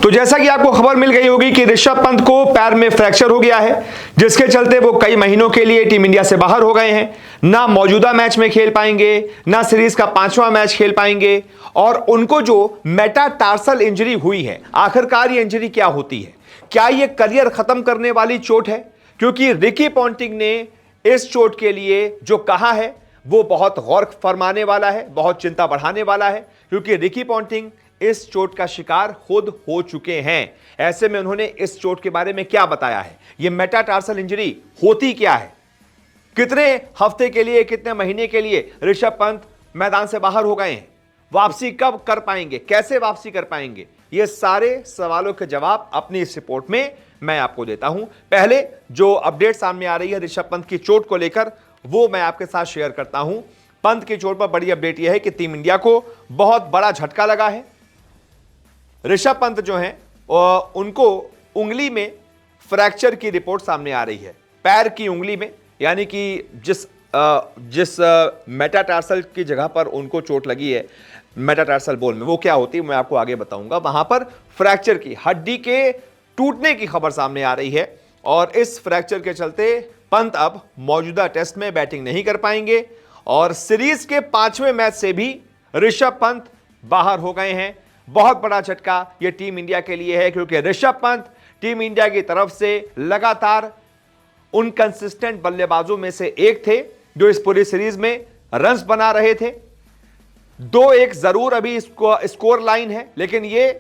तो जैसा कि आपको खबर मिल गई होगी कि ऋषभ पंत को पैर में फ्रैक्चर हो गया है, जिसके चलते वो कई महीनों के लिए टीम इंडिया से बाहर हो गए हैं। ना मौजूदा मैच में खेल पाएंगे, ना सीरीज का 5वां मैच खेल पाएंगे। और उनको जो मेटाटार्सल इंजरी हुई है, आखिरकार ये इंजरी क्या होती है? क्या ये करियर खत्म करने वाली चोट है? क्योंकि रिकी पॉन्टिंग ने इस चोट के लिए जो कहा है वो बहुत गौर फरमाने वाला है, बहुत चिंता बढ़ाने वाला है, क्योंकि रिकी पॉन्टिंग इस चोट का शिकार खुद हो चुके हैं। ऐसे में उन्होंने इस चोट के बारे में क्या बताया है, यह मेटाटार्सल इंजरी होती क्या है, कितने हफ्ते के लिए, कितने महीने के लिए ऋषभ पंत मैदान से बाहर हो गए हैं, वापसी कब कर पाएंगे, कैसे वापसी कर पाएंगे, ये सारे सवालों के जवाब अपनी इस रिपोर्ट में मैं आपको देता हूं। पहले जो अपडेट सामने आ रही है ऋषभ पंत की चोट को लेकर, वो मैं आपके साथ शेयर करता हूं। पंत की चोट पर बड़ी अपडेट यह है कि टीम इंडिया को बहुत बड़ा झटका लगा है। ऋषभ पंत जो हैं उनको उंगली में फ्रैक्चर की रिपोर्ट सामने आ रही है, पैर की उंगली में, यानी कि जिस मेटाटार्सल की जगह पर उनको चोट लगी है, मेटाटार्सल बोन में, वो क्या होती है मैं आपको आगे बताऊंगा। वहां पर फ्रैक्चर की, हड्डी के टूटने की खबर सामने आ रही है और इस फ्रैक्चर के चलते पंत अब मौजूदा टेस्ट में बैटिंग नहीं कर पाएंगे और सीरीज के 5वें मैच से भी ऋषभ पंत बाहर हो गए हैं। बहुत बड़ा झटका यह टीम इंडिया के लिए है, क्योंकि ऋषभ पंत टीम इंडिया की तरफ से लगातार उन कंसिस्टेंट बल्लेबाजों में से एक थे जो इस पूरी सीरीज में रन्स बना रहे थे। 2-1 जरूर अभी स्कोर लाइन है, लेकिन ये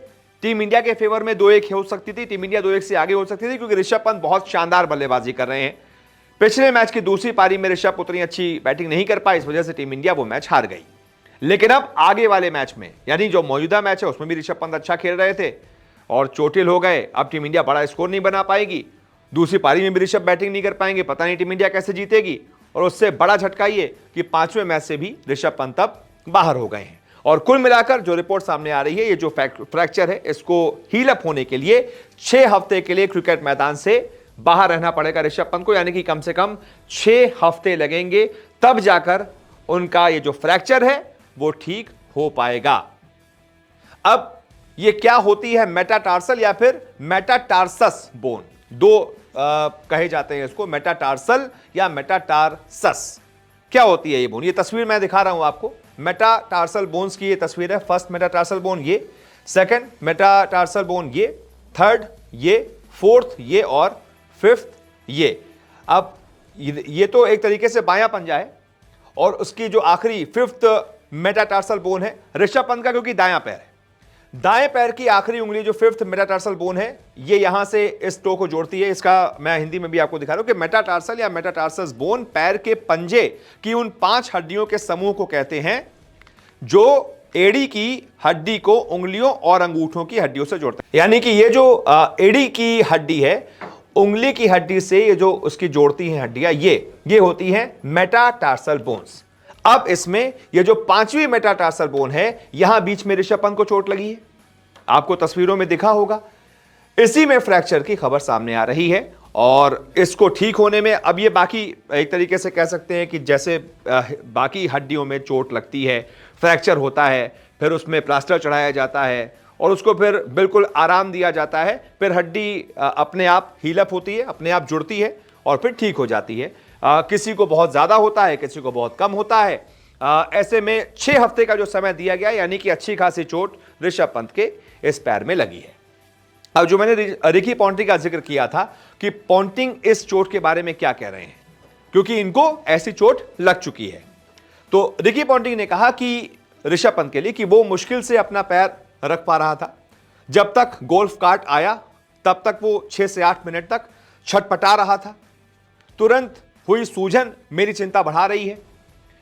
टीम इंडिया के फेवर में 2-1 हो सकती थी, टीम इंडिया 2-1 से आगे हो सकती थी, क्योंकि ऋषभ पंत बहुत शानदार बल्लेबाजी कर रहे हैं। पिछले मैच की दूसरी पारी में ऋषभ उतनी अच्छी बैटिंग नहीं कर पाई, इस वजह से टीम इंडिया वो मैच हार गई। लेकिन अब आगे वाले मैच में, यानी जो मौजूदा मैच है उसमें भी ऋषभ पंत अच्छा खेल रहे थे और चोटिल हो गए। अब टीम इंडिया बड़ा स्कोर नहीं बना पाएगी, दूसरी पारी में भी ऋषभ बैटिंग नहीं कर पाएंगे, पता नहीं टीम इंडिया कैसे जीतेगी। और उससे बड़ा झटका ये कि 5वें मैच से भी ऋषभ पंत अब बाहर हो गए हैं। और कुल मिलाकर जो रिपोर्ट सामने आ रही है, ये जो फ्रैक्चर है, इसको हील अप होने के लिए 6 हफ्ते के लिए क्रिकेट मैदान से बाहर रहना पड़ेगा ऋषभ पंत को, यानी कि कम से कम 6 हफ्ते लगेंगे, तब जाकर उनका ये जो फ्रैक्चर है वो ठीक हो पाएगा। अब ये क्या होती है, मेटाटार्सल या फिर मेटाटार्सस बोन, दो कहे जाते हैं इसको, मेटाटार्सल या मेटाटार्सस। क्या होती है ये बोन? ये तस्वीर मैं दिखा रहा हूं आपको, मेटाटार्सल बोन्स की ये तस्वीर है। फर्स्ट मेटाटार्सल बोन ये, सेकंड मेटाटार्सल बोन ये, थर्ड ये, फोर्थ ये और फिफ्थ ये। अब ये तो एक तरीके से बायां पंजा है और उसकी जो आखिरी फिफ्थ मेटाटार्सल बोन है ऋषभ पंत का, क्योंकि दायां पैर है, दाएं पैर की आखिरी उंगली जो फिफ्थ मेटाटार्सल बोन है, ये यहां से इस टो को जोड़ती है। इसका मैं हिंदी में भी आपको दिखा रहा हूं कि मेटाटार्सल या मेटाटार्सस बोन पैर के पंजे की उन 5 हड्डियों के समूह को कहते हैं जो एड़ी की हड्डी को उंगलियों और अंगूठों की हड्डियों से जोड़ते हैं। यानी कि ये जो एड़ी की हड्डी है, उंगली की हड्डी से ये जो उसकी जोड़ती हैं हड्डियां, ये होती हैं मेटाटार्सल बोन्स। अब इसमें ये जो 5वीं मेटाटार्सल बोन है, यहां बीच में ऋषभ पंत को चोट लगी है, आपको तस्वीरों में दिखा होगा। इसी में फ्रैक्चर की खबर सामने आ रही है और इसको ठीक होने में अब ये बाकी, एक तरीके से कह सकते हैं कि जैसे बाकी हड्डियों में चोट लगती है, फ्रैक्चर होता है, फिर उसमें प्लास्टर चढ़ाया जाता है और उसको फिर बिल्कुल आराम दिया जाता है, फिर हड्डी अपने आप हील अप होती है, अपने आप जुड़ती है और फिर ठीक हो जाती है। किसी को बहुत ज्यादा होता है, किसी को बहुत कम होता है। ऐसे में 6 हफ्ते का जो समय दिया गया, यानी कि अच्छी खासी चोट ऋषभ पंत के इस पैर में लगी है। अब जो मैंने रिकी पॉन्टिंग का जिक्र किया था कि पॉन्टिंग इस चोट के बारे में क्या कह रहे हैं, क्योंकि इनको ऐसी चोट लग चुकी है। तो रिकी पॉन्टिंग ने कहा कि ऋषभ पंत के लिए कि वो मुश्किल से अपना पैर रख पा रहा था, जब तक गोल्फ कार्ट आया तब तक वो 6 से 8 मिनट तक छटपटा रहा था। तुरंत हुई सूजन मेरी चिंता बढ़ा रही है,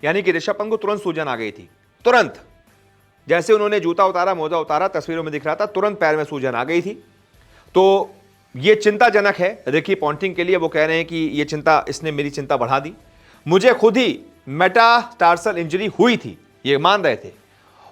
यानी कि ऋषभ पंत को तुरंत सूजन आ गई थी। तुरंत जैसे उन्होंने जूता उतारा, मोजा उतारा, तस्वीरों में दिख रहा था, तुरंत पैर में सूजन आ गई थी। तो यह चिंताजनक है रिकी पॉन्टिंग के लिए। वो कह रहे हैं कि यह चिंता, इसने मेरी चिंता बढ़ा दी। मुझे खुद ही मेटाटार्सल इंजरी हुई थी, ये मान रहे थे,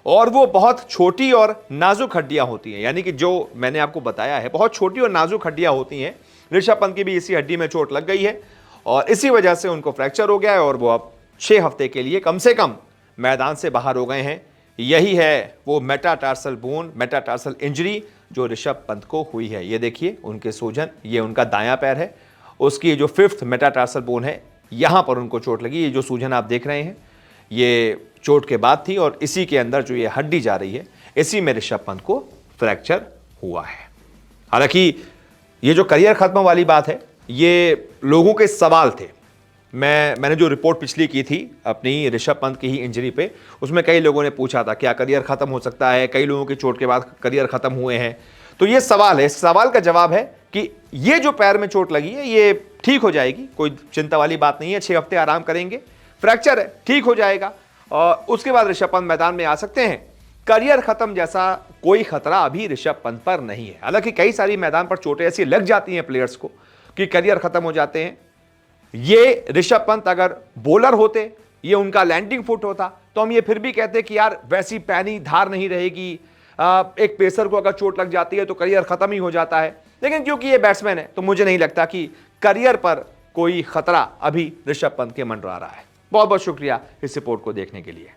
और वो बहुत छोटी और नाजुक हड्डियां होती हैं, यानी कि जो मैंने आपको बताया है, बहुत छोटी और नाजुक हड्डियां होती हैं। ऋषभ पंत की भी इसी हड्डी में चोट लग गई है और इसी वजह से उनको फ्रैक्चर हो गया है और वो अब 6 हफ्ते के लिए कम से कम मैदान से बाहर हो गए हैं। यही है वो मेटाटार्सल बोन, मेटाटार्सल इंजरी, जो ऋषभ पंत को हुई है। ये देखिए उनके सूजन, ये उनका दायां पैर है, उसकी जो 5th मेटाटार्सल बोन है यहां पर उनको चोट लगी। ये जो सूजन आप देख रहे हैं ये चोट के बाद थी और इसी के अंदर जो ये हड्डी जा रही है इसी में ऋषभ पंत को फ्रैक्चर हुआ है। हालांकि ये जो करियर खत्म वाली बात है ये लोगों के सवाल थे। मैंने जो रिपोर्ट पिछली की थी अपनी ऋषभ पंत की ही इंजरी पे, उसमें कई लोगों ने पूछा था क्या करियर खत्म हो सकता है, कई लोगों की चोट के बाद करियर खत्म हुए हैं। तो ये सवाल है, इस सवाल का जवाब है कि ये जो पैर में चोट लगी है ये ठीक हो जाएगी, कोई चिंता वाली बात नहीं है। 6 हफ्ते आराम करेंगे, फ्रैक्चर है ठीक हो जाएगा और उसके बाद ऋषभ पंत मैदान में आ सकते हैं। करियर खत्म जैसा कोई खतरा अभी ऋषभ पंत पर नहीं है। हालांकि कई सारी मैदान पर चोटें ऐसी लग जाती हैं प्लेयर्स को कि करियर खत्म हो जाते हैं। ये ऋषभ पंत अगर बॉलर होते, ये उनका लैंडिंग फुट होता तो हम ये फिर भी कहते कि यार वैसी पैनी धार नहीं रहेगी। एक पेसर को अगर चोट लग जाती है तो करियर खत्म ही हो जाता है, लेकिन क्योंकि ये बैट्समैन है तो मुझे नहीं लगता कि करियर पर कोई खतरा अभी ऋषभ पंत के मंडरा रहा है। बहुत बहुत शुक्रिया इस रिपोर्ट को देखने के लिए।